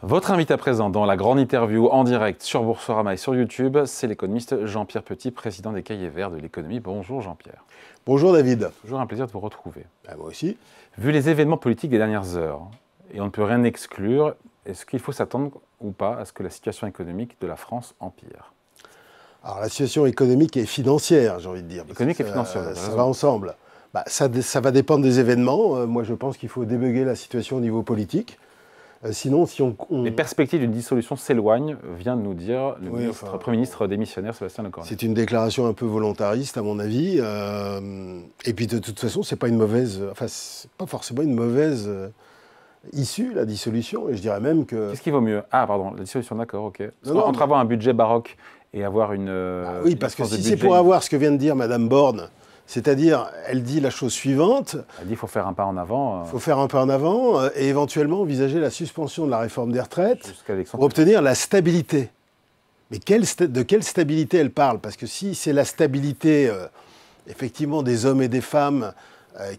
Votre invité à présent dans la grande interview en direct sur Boursorama et sur YouTube, c'est l'économiste Jean-Pierre Petit, président des Cahiers Verts de l'économie. Bonjour Jean-Pierre. Bonjour David. Toujours un plaisir de vous retrouver. Moi aussi. Vu les événements politiques des dernières heures, et on ne peut rien exclure, est-ce qu'il faut s'attendre ou pas à ce que la situation économique de la France empire? Alors la situation économique et financière, j'ai envie de dire. Économique et financière, ça va ensemble. Ça va dépendre des événements. Moi je pense qu'il faut débugger la situation au niveau politique. Sinon, si on... Les perspectives d'une dissolution s'éloignent, vient de nous dire le Premier ministre démissionnaire Sébastien Lecornu. C'est une déclaration un peu volontariste à mon avis. Et puis de toute façon, c'est pas une mauvaise... Enfin, c'est pas forcément une mauvaise issue, la dissolution. Et je dirais même que... Qu'est-ce qui vaut mieux? Ah pardon, la dissolution, d'accord, ok. Entre avoir un budget baroque et avoir une... oui, parce que si c'est pour avoir ce que vient de dire Madame Borne, c'est-à-dire, elle dit la chose suivante. Elle dit qu'il faut faire un pas en avant. Il faut faire un pas en avant et éventuellement envisager la suspension de la réforme des retraites pour obtenir la stabilité. Mais de quelle stabilité elle parle? Parce que si c'est la stabilité, effectivement, des hommes et des femmes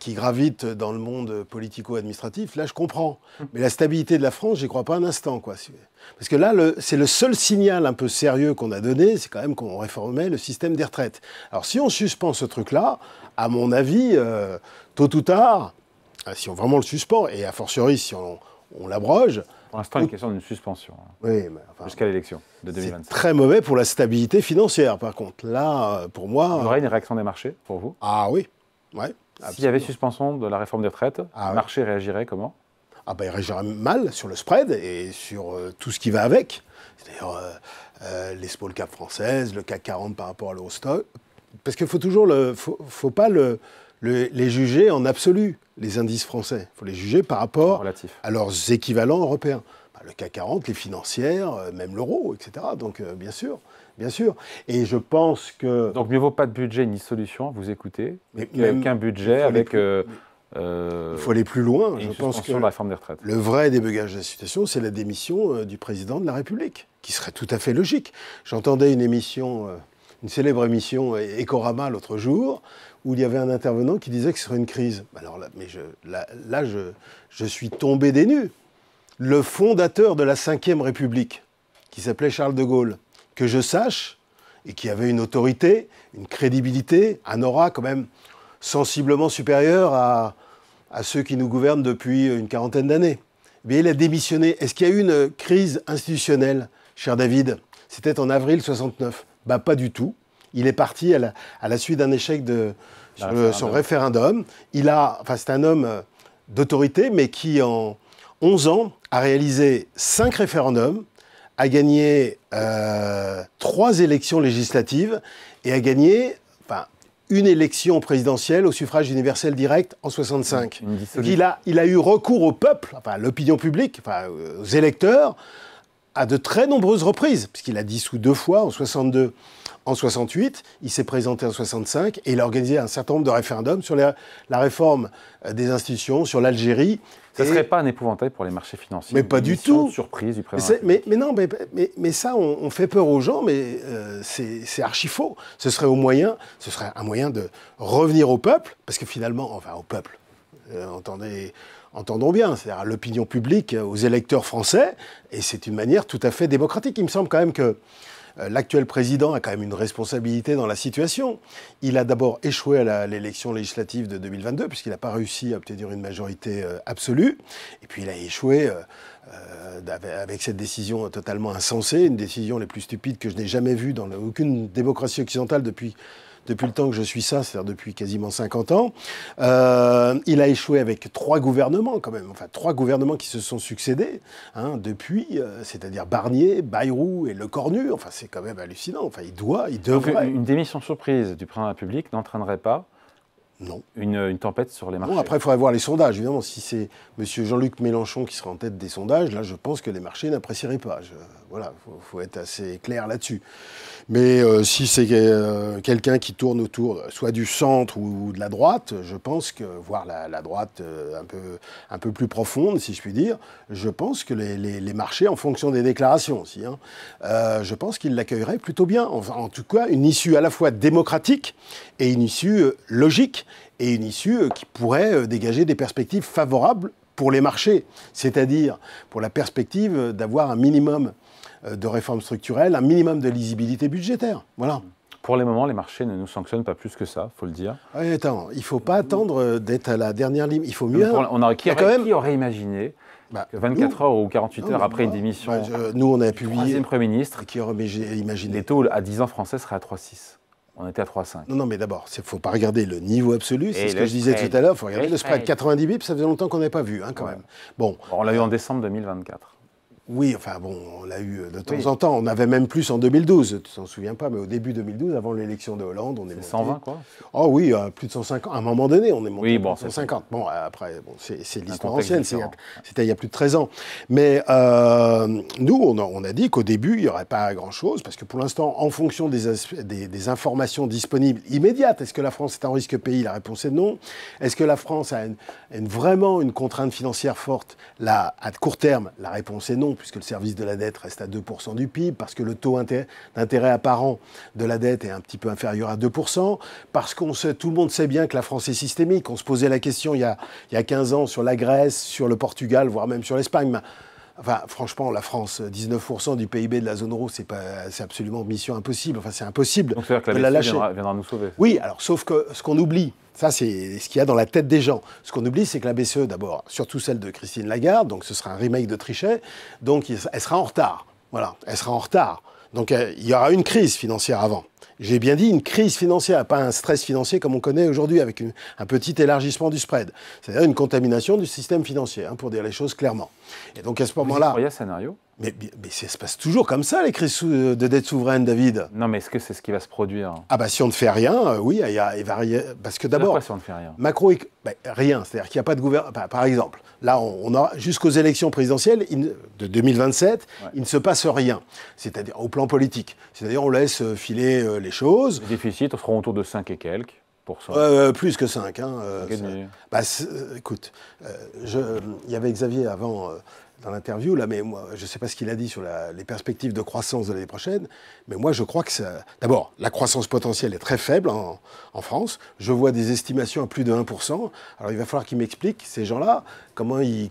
qui gravitent dans le monde politico-administratif, là, je comprends. Mais la stabilité de la France, j'y crois pas un instant, quoi. Parce que là, c'est le seul signal un peu sérieux qu'on a donné, c'est quand même qu'on réformait le système des retraites. Alors, si on suspend ce truc-là, à mon avis, tôt ou tard, si on vraiment le suspend, et a fortiori si on l'abroge... Pour l'instant, il est question d'une suspension. Oui, mais jusqu'à l'élection de 2025. C'est très mauvais pour la stabilité financière, par contre. Là, pour moi... Il y aurait une réaction des marchés, pour vous? Ah oui, ouais. S'il y avait suspension de la réforme des retraites, le marché réagirait comment? Il réagirait mal sur le spread et sur tout ce qui va avec. C'est-à-dire les small cap françaises, le CAC 40 par rapport à l'Eurostock. Parce qu'il faut toujours faut pas les juger en absolu, les indices français. Il faut les juger par rapport à leurs équivalents européens. Le CAC 40, les financières, même l'euro, etc. Donc, bien sûr. Bien sûr. Et je pense que... Donc, mieux vaut pas de budget ni solution, vous écoutez, qu'un budget avec... il faut aller plus loin. Je pense que la réforme des retraites. Le vrai débugage de la situation, c'est la démission du président de la République, qui serait tout à fait logique. J'entendais une émission, une célèbre émission Ecorama l'autre jour, où il y avait un intervenant qui disait que ce serait une crise. Alors là, je suis tombé des nues. Le fondateur de la Ve République, qui s'appelait Charles de Gaulle, que je sache, et qui avait une autorité, une crédibilité, un aura quand même sensiblement supérieur à ceux qui nous gouvernent depuis une quarantaine d'années. Mais il a démissionné. Est-ce qu'il y a eu une crise institutionnelle, cher David? C'était en avril 69. Pas du tout. Il est parti à la suite d'un échec de son référendum. C'est un homme d'autorité, mais qui en 11 ans a réalisé 5 référendums, a gagné 3 élections législatives et a gagné une élection présidentielle au suffrage universel direct en 65. Il a eu recours au peuple, à l'opinion publique, aux électeurs, à de très nombreuses reprises, puisqu'il a dissous 2 fois, en 62, en 68, il s'est présenté en 65, et il a organisé un certain nombre de référendums sur la réforme des institutions, sur l'Algérie. Ça ne serait pas un épouvantail pour les marchés financiers? Mais pas du tout. Surprise du président. Mais ça, on fait peur aux gens, mais c'est archi faux. Ce serait un moyen de revenir au peuple, parce que finalement, au peuple, entendons bien, c'est-à-dire à l'opinion publique, aux électeurs français, et c'est une manière tout à fait démocratique. Il me semble quand même que l'actuel président a quand même une responsabilité dans la situation. Il a d'abord échoué à l'élection législative de 2022, puisqu'il n'a pas réussi à obtenir une majorité absolue. Et puis il a échoué avec cette décision totalement insensée, une décision les plus stupides que je n'ai jamais vue dans aucune démocratie occidentale depuis le temps que je suis ça, c'est-à-dire depuis quasiment 50 ans. Il a échoué avec 3 gouvernements quand même, 3 gouvernements qui se sont succédés depuis, c'est-à-dire Barnier, Bayrou et Lecornu. C'est quand même hallucinant. Il devrait... Donc, une démission surprise du président de la République n'entraînerait pas une tempête sur les marchés? Non, après, il faudrait voir les sondages. Évidemment, si c'est M. Jean-Luc Mélenchon qui sera en tête des sondages, là, je pense que les marchés n'apprécieraient pas. Voilà, faut être assez clair là-dessus. Mais si c'est quelqu'un qui tourne autour soit du centre ou de la droite, je pense que, voire la droite un peu plus profonde, si je puis dire, je pense que les marchés, en fonction des déclarations aussi, je pense qu'ils l'accueilleraient plutôt bien. En tout cas, une issue à la fois démocratique et une issue logique et une issue qui pourrait dégager des perspectives favorables pour les marchés, c'est-à-dire pour la perspective d'avoir un minimum de réformes structurelles, un minimum de lisibilité budgétaire. Voilà. Pour le moment, les marchés ne nous sanctionnent pas plus que ça, il faut le dire. Ouais, attends, il ne faut pas attendre d'être à la dernière ligne. Il faut mieux... Qui aurait imaginé que 24 heures ou 48 heures après une démission, nous, on a publié... troisième Premier ministre, qui aurait imaginé... les taux à 10 ans français seraient à 3,6. On était à 3,5. Non, mais d'abord, il ne faut pas regarder le niveau absolu. C'est ce que je disais tout à l'heure. Il faut regarder le spread. 90 bips, ça faisait longtemps qu'on n'avait pas vu, quand même. Bon. On l'a eu en décembre 2024. Oui, enfin bon, on l'a eu de temps en temps. On avait même plus en 2012. Tu t'en souviens pas, mais au début 2012, avant l'élection de Hollande, on est monté... 120, quoi. Oh oui, plus de 150. À un moment donné, on est monté à 150. Bon, après, c'est l'histoire ancienne. C'était il y a plus de 13 ans. Mais nous, on a dit qu'au début, il n'y aurait pas grand-chose, parce que pour l'instant, en fonction des informations disponibles immédiates, est-ce que la France est en risque pays? La réponse est non. Est-ce que la France a vraiment une contrainte financière forte? Là, à court terme, la réponse est non, puisque le service de la dette reste à 2% du PIB, parce que le taux d'intérêt apparent de la dette est un petit peu inférieur à 2%, parce tout le monde sait bien que la France est systémique. On se posait la question il y a 15 ans sur la Grèce, sur le Portugal, voire même sur l'Espagne. Enfin, franchement, la France, 19% du PIB de la zone euro, c'est absolument mission impossible. Enfin, c'est impossible de la lâcher. Viendra nous sauver. Oui, alors, sauf que ce qu'on oublie, ça, c'est ce qu'il y a dans la tête des gens. Ce qu'on oublie, c'est que la BCE, d'abord, surtout celle de Christine Lagarde, donc ce sera un remake de Trichet, donc elle sera en retard. Voilà, elle sera en retard. Donc il y aura une crise financière avant. J'ai bien dit une crise financière, pas un stress financier comme on connaît aujourd'hui avec un petit élargissement du spread. C'est-à-dire une contamination du système financier, pour dire les choses clairement. Et donc à ce moment-là... Vous croyez à ce scénario ? Mais ça se passe toujours comme ça, les crises de dette souveraine, David. Non, mais est-ce que c'est ce qui va se produire ? Ah bah si on ne fait rien, oui, il va rien... Parce que d'abord... Pourquoi si on ne fait rien ? Rien, c'est-à-dire qu'il n'y a pas de gouvernement... Par exemple, là, on a jusqu'aux élections présidentielles de 2027, il ne se passe rien. C'est-à-dire au plan politique. C'est-à-dire on laisse filer les choses. Les déficits seront autour de 5 et quelques. Plus que 5. Écoute, il y avait Xavier avant... dans l'interview, là, mais moi, je ne sais pas ce qu'il a dit sur les perspectives de croissance de l'année prochaine, mais moi, je crois que ça... D'abord, la croissance potentielle est très faible en France. Je vois des estimations à plus de 1%. Alors, il va falloir qu'ils m'expliquent, ces gens-là, comment ils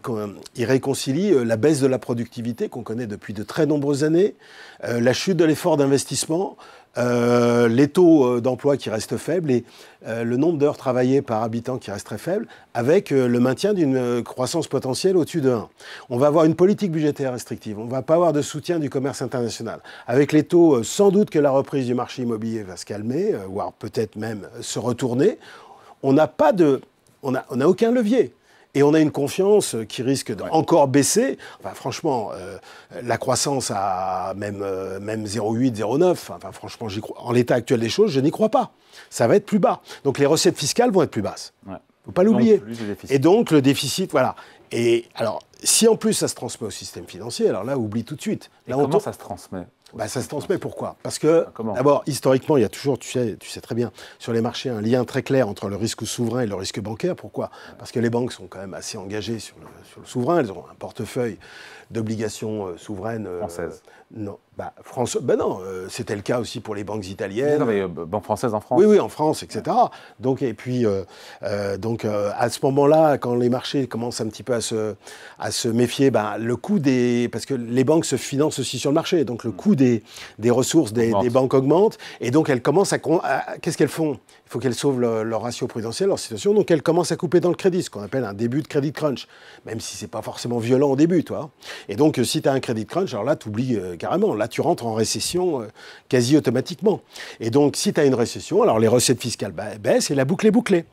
réconcilient la baisse de la productivité qu'on connaît depuis de très nombreuses années, la chute de l'effort d'investissement, les taux d'emploi qui restent faibles et le nombre d'heures travaillées par habitant qui reste très faible, avec le maintien d'une croissance potentielle au-dessus de 1. On va avoir une politique budgétaire restrictive, on ne va pas avoir de soutien du commerce international. Avec les taux, sans doute que la reprise du marché immobilier va se calmer, voire peut-être même se retourner. On n'a aucun levier. Et on a une confiance qui risque d'encore baisser. Enfin, franchement, la croissance à même 0,8, 0,9, enfin, franchement, en l'état actuel des choses, je n'y crois pas. Ça va être plus bas. Donc les recettes fiscales vont être plus basses. Il ne faut pas l'oublier. Et donc le déficit, voilà. Et alors, si en plus ça se transmet au système financier, alors là, oublie tout de suite. Là, comment ça se transmet ? Ça se transmet pourquoi ? Parce que, d'abord, historiquement, il y a toujours, tu sais très bien, sur les marchés, un lien très clair entre le risque souverain et le risque bancaire. Pourquoi ? Parce que les banques sont quand même assez engagées sur le souverain. Elles ont un portefeuille d'obligations souveraines. Françaises. Non. Non, c'était le cas aussi pour les banques italiennes. Non, mais banque française en France. Oui, en France, etc. Donc, et puis, à ce moment-là, quand les marchés commencent un petit peu à se méfier, le coût parce que les banques se financent aussi sur le marché, donc le coût des ressources des banques augmente, et donc elles commencent qu'est-ce qu'elles font ? Il faut qu'elles sauvent leur ratio prudentiel, leur situation, donc elles commencent à couper dans le crédit, ce qu'on appelle un début de crédit crunch, même si c'est pas forcément violent au début, toi. Et donc, si tu as un crédit crunch, alors là, tu oublies carrément. Là, tu rentres en récession quasi automatiquement. Et donc, si tu as une récession, alors les recettes fiscales baissent et la boucle est bouclée.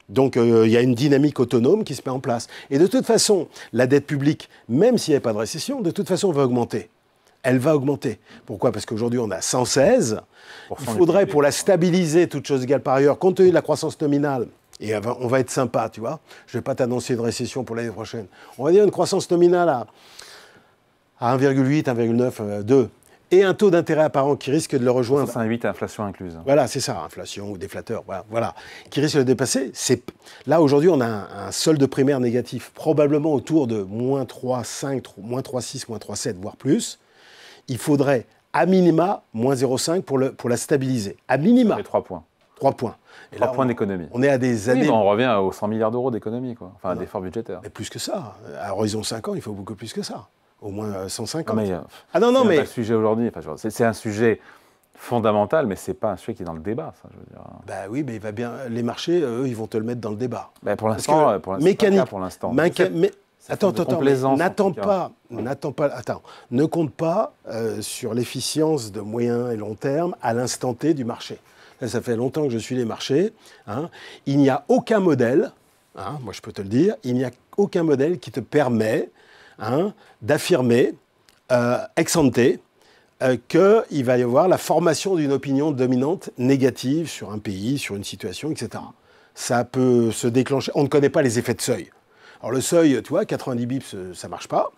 Donc, il y a une dynamique autonome qui se met en place. Et de toute façon, la dette publique, même s'il n'y a pas de récession, de toute façon, va augmenter. Elle va augmenter. Pourquoi ? Parce qu'aujourd'hui, on a 116. Il faudrait, pour la stabiliser, toute chose égale par ailleurs, compte tenu de la croissance nominale, et on va être sympa, tu vois. Je ne vais pas t'annoncer une récession pour l'année prochaine. On va dire une croissance nominale à 1,8, 1,9, 2. Et un taux d'intérêt apparent qui risque de le rejoindre. 1,8, inflation incluse. Voilà, c'est ça, inflation ou déflateur, voilà. Qui risque de le dépasser. Là, aujourd'hui, on a un solde primaire négatif, probablement autour de moins 3,5, moins 3,6, moins 3,7, voire plus. Il faudrait, à minima, moins 0,5 pour la stabiliser. À minima. Ça fait 3 points. 3 points. Et 3 là, points d'économie. On est à des années... Oui, on revient aux 100 milliards d'euros d'économie, quoi. Enfin, d'efforts budgétaires. Mais plus que ça. À horizon 5 ans, il faut beaucoup plus que ça. Au moins 150. Non, mais, non, mais... pas le sujet aujourd'hui. Enfin, c'est un sujet fondamental, mais c'est pas un sujet qui est dans le débat, ça, je veux dire. Bah oui, mais il va bien... Les marchés, eux, ils vont te le mettre dans le débat. Bah, pour l'instant, mécanique. Pour l'instant. Attends, ne compte pas sur l'efficience de moyen et long terme à l'instant T du marché. Là, ça fait longtemps que je suis les marchés. Hein. Il n'y a aucun modèle, hein, moi je peux te le dire, il n'y a aucun modèle qui te permet d'affirmer ex ante qu'il va y avoir la formation d'une opinion dominante négative sur un pays, sur une situation, etc. Ça peut se déclencher. On ne connaît pas les effets de seuil. Alors le seuil, tu vois, 90 bips, ça ne marche pas.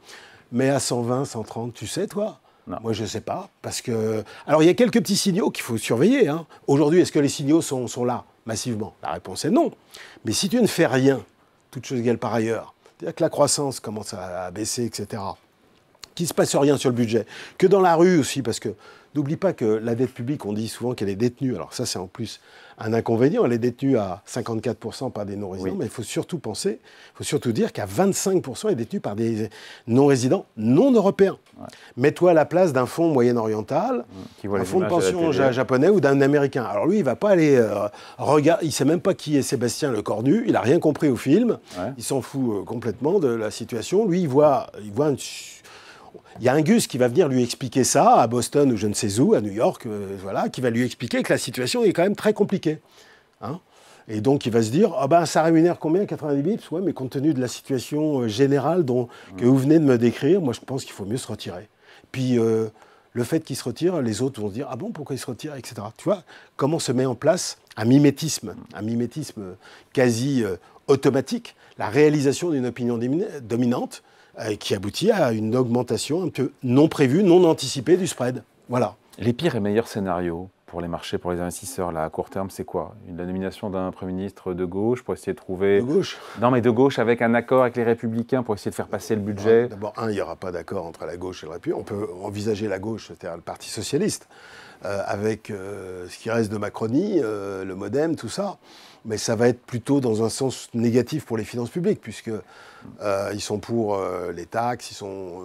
Mais à 120, 130, tu sais, toi ? Non. Moi, je ne sais pas. Parce que... Alors, il y a quelques petits signaux qu'il faut surveiller. Hein. Aujourd'hui, est-ce que les signaux sont là, massivement ? La réponse est non. Mais si tu ne fais rien, toute chose égale par ailleurs, c'est-à-dire que la croissance commence à baisser, etc., qu'il ne se passe rien sur le budget, que dans la rue aussi, parce que n'oublie pas que la dette publique, on dit souvent qu'elle est détenue. Alors ça, c'est en plus un inconvénient. Elle est détenue à 54% par des non-résidents, mais il faut surtout dire qu'à 25%, elle est détenue par des non-résidents non européens. Ouais. Mets-toi à la place d'un fonds moyen-oriental, un fonds de pension japonais ou d'un américain. Alors lui, il ne va pas aller regarder, il ne sait même pas qui est Sébastien Lecornu, il n'a rien compris au film, il s'en fout complètement de la situation. Lui, il voit il y a un Gus qui va venir lui expliquer ça à Boston ou je ne sais où, à New York, qui va lui expliquer que la situation est quand même très compliquée. Hein. Et donc il va se dire, ça rémunère combien, 90 bips ? Ouais, mais compte tenu de la situation générale que vous venez de me décrire, moi je pense qu'il faut mieux se retirer. Puis le fait qu'il se retire, les autres vont se dire, ah bon, pourquoi il se retire, etc. Tu vois, comment se met en place un mimétisme quasi automatique, la réalisation d'une opinion dominante, qui aboutit à une augmentation un peu non prévue, non anticipée du spread. Voilà. Les pires et meilleurs scénarios pour les marchés, pour les investisseurs, là, à court terme, c'est quoi ? La nomination d'un Premier ministre de gauche pour essayer de trouver... De gauche ? Non, mais de gauche avec un accord avec les Républicains pour essayer de faire passer le budget. D'abord, il n'y aura pas d'accord entre la gauche et le Républicain. On peut envisager la gauche, c'est-à-dire le Parti socialiste, avec ce qui reste de Macronie, le MoDem, tout ça. Mais ça va être plutôt dans un sens négatif pour les finances publiques, puisque ils sont pour les taxes, ils sont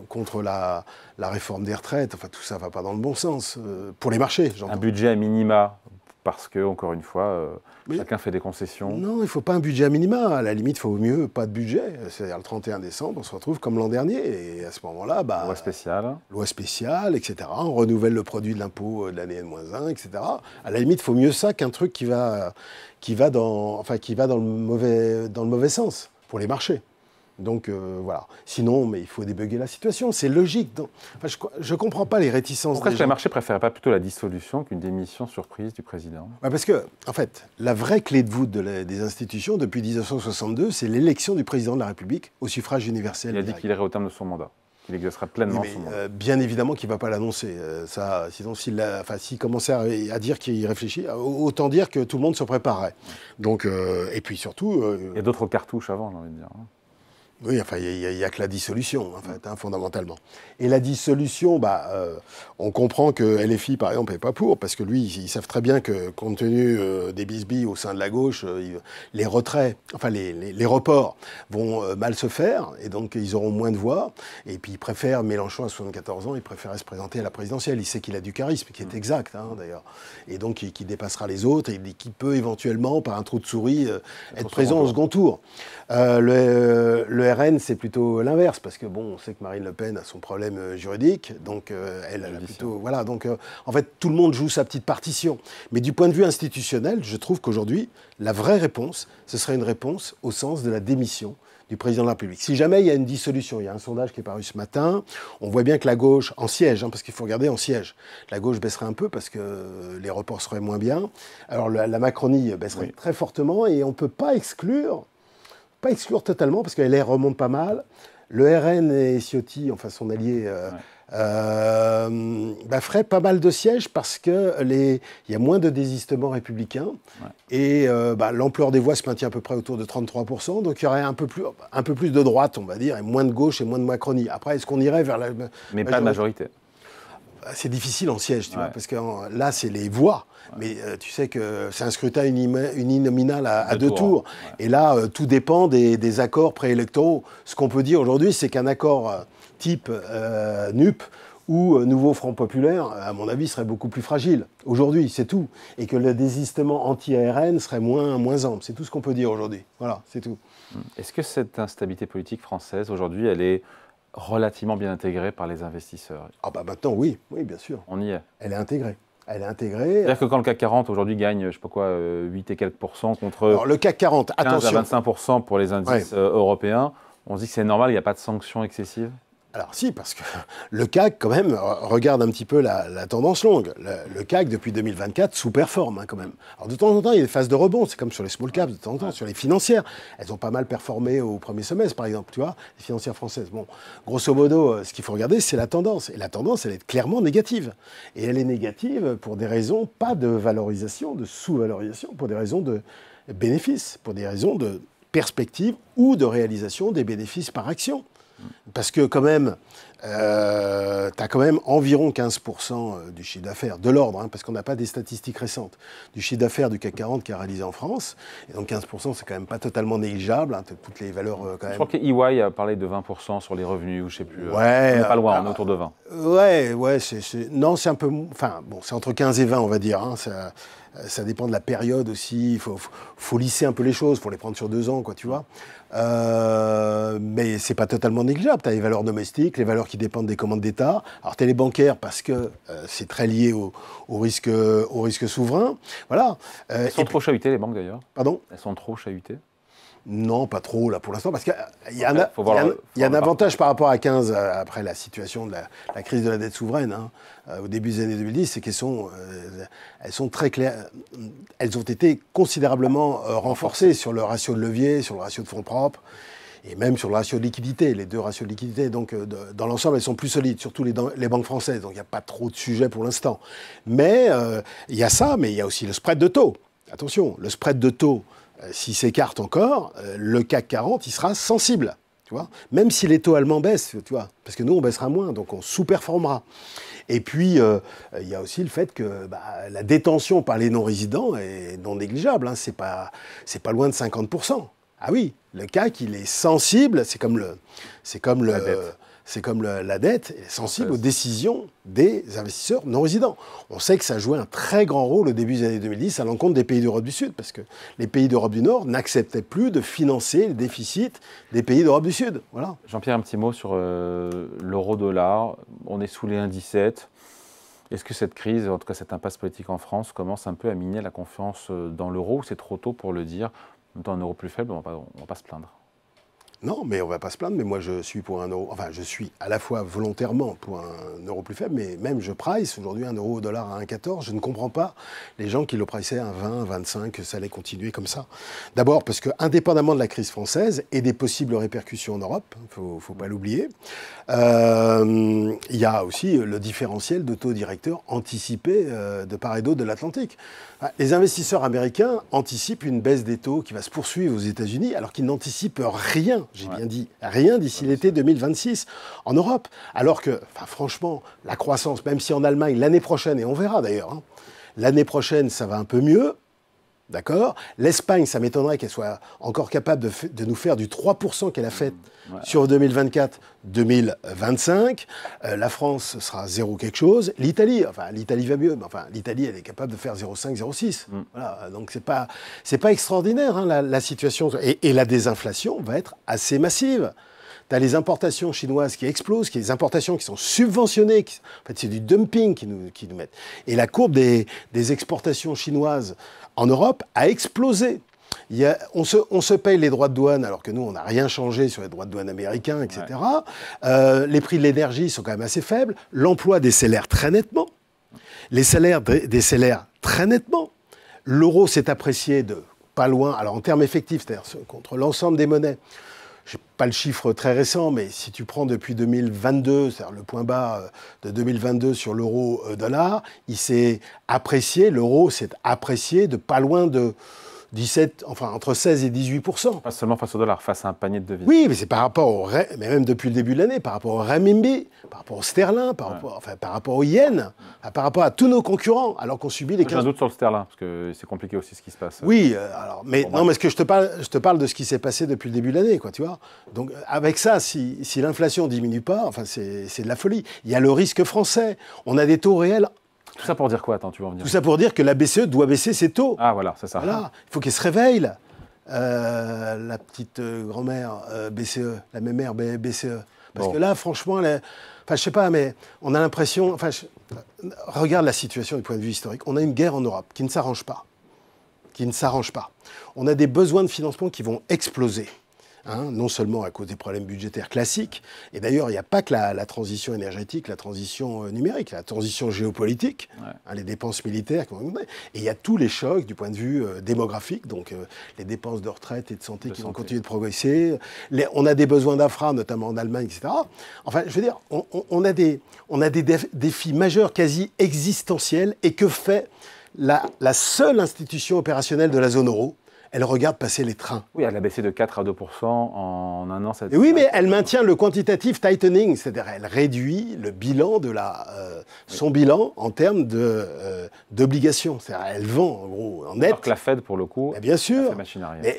contre la réforme des retraites. Enfin, tout ça ne va pas dans le bon sens, pour les marchés, j'entends. Un budget à minima, parce que, encore une fois, chacun fait des concessions. Non, il ne faut pas un budget à minima. À la limite, il faut mieux pas de budget. C'est-à-dire le 31 décembre, on se retrouve comme l'an dernier. Et à ce moment-là, loi spéciale. Loi spéciale, etc. On renouvelle le produit de l'impôt de l'année N-1, etc. À la limite, il faut mieux ça qu'un truc qui va dans le mauvais sens pour les marchés. Donc voilà. Sinon, mais il faut débugger la situation. C'est logique. Je ne comprends pas les réticences. Pourquoi est-ce que les marchés ne préfèrent pas plutôt la dissolution qu'une démission surprise du président ? Parce que, en fait, la vraie clé de voûte des institutions, depuis 1962, c'est l'élection du président de la République au suffrage universel. Il a dit qu'il irait au terme de son mandat. Il exercera pleinement son mandat. Bien évidemment qu'il ne va pas l'annoncer. Sinon, s'il commençait à dire qu'il réfléchit, autant dire que tout le monde se préparerait. Donc, et puis surtout... il y a d'autres cartouches avant, j'ai envie de dire. Oui, enfin, il n'y a que la dissolution, en fait, fondamentalement. Et la dissolution, on comprend que LFI, par exemple, n'est pas pour, parce que lui, ils savent très bien que, compte tenu des bisbilles au sein de la gauche, les retraits, enfin, les reports vont mal se faire, et donc ils auront moins de voix. Et puis, ils préfèrent, Mélenchon à 74 ans, il préférait se présenter à la présidentielle. Il sait qu'il a du charisme, qui est exact, d'ailleurs. Et donc, qui dépassera les autres, et qui peut éventuellement, par un trou de souris, être présent au second tour. Le RN, c'est plutôt l'inverse, parce que bon, on sait que Marine Le Pen a son problème juridique, donc elle a plutôt... Voilà, donc en fait, tout le monde joue sa petite partition. Mais du point de vue institutionnel, je trouve qu'aujourd'hui, la vraie réponse, ce serait une réponse au sens de la démission du président de la République. Si jamais il y a une dissolution, il y a un sondage qui est paru ce matin, on voit bien que la gauche, en siège, parce qu'il faut regarder en siège, la gauche baisserait un peu parce que les reports seraient moins bien. Alors la Macronie baisserait très fortement, et on ne peut pas exclure totalement, parce que LR remonte pas mal. Le RN et Ciotti, enfin son allié, ferait pas mal de sièges parce qu'il y a moins de désistements républicains. Ouais. Et l'ampleur des voix se maintient à peu près autour de 33%. Donc il y aurait un peu plus de droite, on va dire, et moins de gauche et moins de Macronie. Après, est-ce qu'on irait vers la... Mais pas de majorité. C'est difficile en siège, tu vois, Ouais. parce que là, c'est les voix. Mais tu sais que c'est un scrutin uninominal à deux tours. Ouais. Et là, tout dépend des accords préélectoraux. Ce qu'on peut dire aujourd'hui, c'est qu'un accord type NUP ou Nouveau Front Populaire, à mon avis, serait beaucoup plus fragile. Aujourd'hui, c'est tout. Et que le désistement anti-ARN serait moins ample. C'est tout ce qu'on peut dire aujourd'hui. Voilà, c'est tout. Est-ce que cette instabilité politique française, aujourd'hui, elle est relativement bien intégrée par les investisseurs? Ah bah maintenant, oui, bien sûr. On y est. Elle est intégrée. Elle est intégrée. C'est-à-dire que quand le CAC 40 aujourd'hui gagne, je sais pas quoi, 8 et quelques pourcents contre Alors, le CAC 40, 15 attention. à 25% pour les indices européens, on se dit que c'est normal, il n'y a pas de sanctions excessives? Alors si, parce que le CAC, quand même, regarde un petit peu la tendance longue. Le CAC, depuis 2024, sous-performe quand même. Alors de temps en temps, il y a des phases de rebond, c'est comme sur les small caps, de temps en temps, sur les financières. Elles ont pas mal performé au premier semestre, par exemple, tu vois, les financières françaises. Bon, grosso modo, ce qu'il faut regarder, c'est la tendance. Et la tendance, elle est clairement négative. Et elle est négative pour des raisons, pas de valorisation, de sous-valorisation, pour des raisons de bénéfices, pour des raisons de perspective ou de réalisation des bénéfices par action. Parce que quand même, tu as quand même environ 15% du chiffre d'affaires, de l'ordre, parce qu'on n'a pas des statistiques récentes, du chiffre d'affaires du CAC 40 qui est réalisé en France. Et donc 15%, c'est quand même pas totalement négligeable, toutes les valeurs quand même. Je crois que EY a parlé de 20% sur les revenus, ou je sais plus. Ouais, on n'est pas loin, on est autour de 20. Ouais, non, c'est un peu... Enfin, bon, c'est entre 15 et 20, on va dire. Ça dépend de la période aussi. Il faut lisser un peu les choses, il faut les prendre sur 2 ans, quoi, tu vois. Mais c'est pas totalement négligeable. Tu as les valeurs domestiques, les valeurs qui dépendent des commandes d'État. Alors, tu as les bancaires parce que c'est très lié au risque souverain. Voilà. Elles sont trop chahutées, les banques, d'ailleurs? Pardon? Elles sont trop chahutées? Non, pas trop, là, pour l'instant, parce qu'il y a un avantage par rapport à 15, après la situation de la crise de la dette souveraine, au début des années 2010, c'est qu'elles sont très claires. Elles ont été considérablement renforcées sur le ratio de levier, sur le ratio de fonds propres, et même sur le ratio de liquidité, les 2 ratios de liquidité. Donc, dans l'ensemble, elles sont plus solides, surtout les banques françaises. Donc, il n'y a pas trop de sujets pour l'instant. Mais il y a ça, mais il y a aussi le spread de taux. Attention, le spread de taux, s'il s'écarte encore, le CAC 40, il sera sensible, tu vois. Même si les taux allemands baissent, tu vois, parce que nous, on baissera moins, donc on sous-performera. Et puis, il y a aussi le fait que la détention par les non-résidents est non négligeable, c'est pas loin de 50%. Ah oui, le CAC, il est sensible, c'est comme la dette, elle est sensible aux décisions des investisseurs non résidents. On sait que ça a joué un très grand rôle au début des années 2010 à l'encontre des pays d'Europe du Sud, parce que les pays d'Europe du Nord n'acceptaient plus de financer les déficits des pays d'Europe du Sud. Voilà. Jean-Pierre, un petit mot sur l'euro-dollar. On est sous les 1,17. Est-ce que cette crise, en tout cas cette impasse politique en France, commence un peu à miner la confiance dans l'euro, ou c'est trop tôt pour le dire? En même temps, un euro plus faible, on ne va pas se plaindre. Non, mais on ne va pas se plaindre, mais moi je suis pour un euro, enfin je suis à la fois volontairement pour un euro plus faible, mais même je price aujourd'hui un euro au dollar à 1,14. Je ne comprends pas les gens qui le priçaient à 20, 25, que ça allait continuer comme ça. D'abord parce que, indépendamment de la crise française et des possibles répercussions en Europe, il ne faut pas l'oublier, il y a aussi le différentiel de taux directeur anticipé de part et d'autre de l'Atlantique. Les investisseurs américains anticipent une baisse des taux qui va se poursuivre aux États-Unis, alors qu'ils n'anticipent rien, j'ai bien dit, rien d'ici l'été 2026 en Europe. Alors que, franchement, la croissance, même si en Allemagne, l'année prochaine, et on verra d'ailleurs, l'année prochaine, ça va un peu mieux, d'accord? L'Espagne, ça m'étonnerait qu'elle soit encore capable de nous faire du 3% qu'elle a fait sur 2024-2025. La France, ce sera 0 quelque chose. L'Italie va mieux, mais l'Italie, elle est capable de faire 0,5, 0,6. Voilà, donc c'est pas extraordinaire, la situation. Et la désinflation va être assez massive. Tu as les importations chinoises qui explosent, les importations qui sont subventionnées. En fait, c'est du dumping qui nous mettent. Et la courbe des exportations chinoises en Europe a explosé. On se paye les droits de douane, alors que nous, on n'a rien changé sur les droits de douane américains, etc. Les prix de l'énergie sont quand même assez faibles. L'emploi décélère très nettement. Les salaires décélèrent très nettement. L'euro s'est apprécié de pas loin, alors en termes effectifs, c'est-à-dire contre l'ensemble des monnaies. Je n'ai pas le chiffre très récent, mais si tu prends depuis 2022, c'est-à-dire le point bas de 2022 sur l'euro-dollar, l'euro s'est apprécié de pas loin de entre 16 et 18%. Pas seulement face au dollar, face à un panier de devises. Oui, mais c'est par rapport mais même depuis le début de l'année, par rapport au renminbi, par rapport au sterling, par rapport au yen, par rapport à tous nos concurrents, alors qu'on subit les 15%. J'ai un doute sur le sterling, parce que c'est compliqué aussi ce qui se passe. Oui, mais ce que je te parle de ce qui s'est passé depuis le début de l'année, quoi, tu vois. Donc, avec ça, si l'inflation ne diminue pas, c'est de la folie. Il y a le risque français. On a des taux réels. Tout ça pour dire quoi? Attends, tu vas en venir. Tout ça pour dire que la BCE doit baisser ses taux. Ah, voilà, c'est ça. Voilà. Il faut qu'elle se réveille, la petite grand-mère BCE, la mémère BCE. Parce que là, franchement, je sais pas, mais on a l'impression... regarde la situation du point de vue historique. On a une guerre en Europe qui ne s'arrange pas. On a des besoins de financement qui vont exploser. Non seulement à cause des problèmes budgétaires classiques, et d'ailleurs, il n'y a pas que la transition énergétique, la transition numérique, la transition géopolitique, les dépenses militaires, et il y a tous les chocs du point de vue démographique, donc les dépenses de retraite et de santé qui vont continuer de progresser. On a des besoins d'infra, notamment en Allemagne, etc. Enfin, je veux dire, on a des défis majeurs, quasi existentiels, et que fait la seule institution opérationnelle de la zone euro? Elle regarde passer les trains. Oui, elle a baissé de 4 à 2% en un an. Oui, mais elle maintient le quantitative tightening, c'est-à-dire elle réduit le bilan son bilan en termes d'obligations. C'est-à-dire elle vend, en gros, en net. Alors que la Fed, pour le coup, bien sûr. fait machine arrière. Mais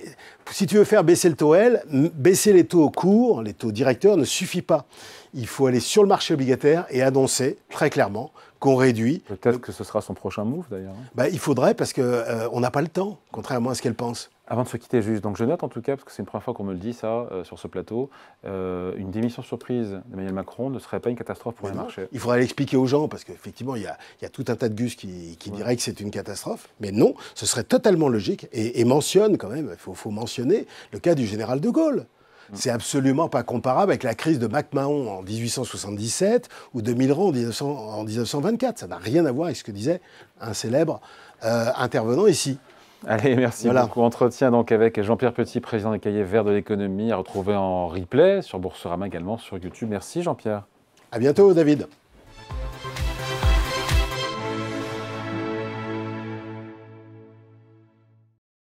si tu veux faire baisser le taux L, baisser les taux courts, les taux directeurs, ne suffit pas. Il faut aller sur le marché obligataire et annoncer très clairement qu'on réduit. Peut-être que ce sera son prochain move, d'ailleurs. Il faudrait, parce qu'on n'a pas le temps, contrairement à ce qu'elle pense. Avant de se quitter, juste, donc je note en tout cas, parce que c'est une première fois qu'on me le dit, ça, sur ce plateau, une démission surprise d'Emmanuel Macron ne serait pas une catastrophe pour les marchés. Il faudrait l'expliquer aux gens, parce qu'effectivement, il y a tout un tas de gus qui diraient que c'est une catastrophe. Mais non, ce serait totalement logique. Et mentionne quand même, il faut mentionner le cas du général de Gaulle. C'est absolument pas comparable avec la crise de MacMahon en 1877 ou de Mitterrand en 1924. Ça n'a rien à voir avec ce que disait un célèbre intervenant ici. Allez, merci beaucoup. Entretien donc avec Jean-Pierre Petit, président des Cahiers Verts de l'économie, à retrouver en replay sur Boursorama, également sur YouTube. Merci Jean-Pierre. À bientôt David.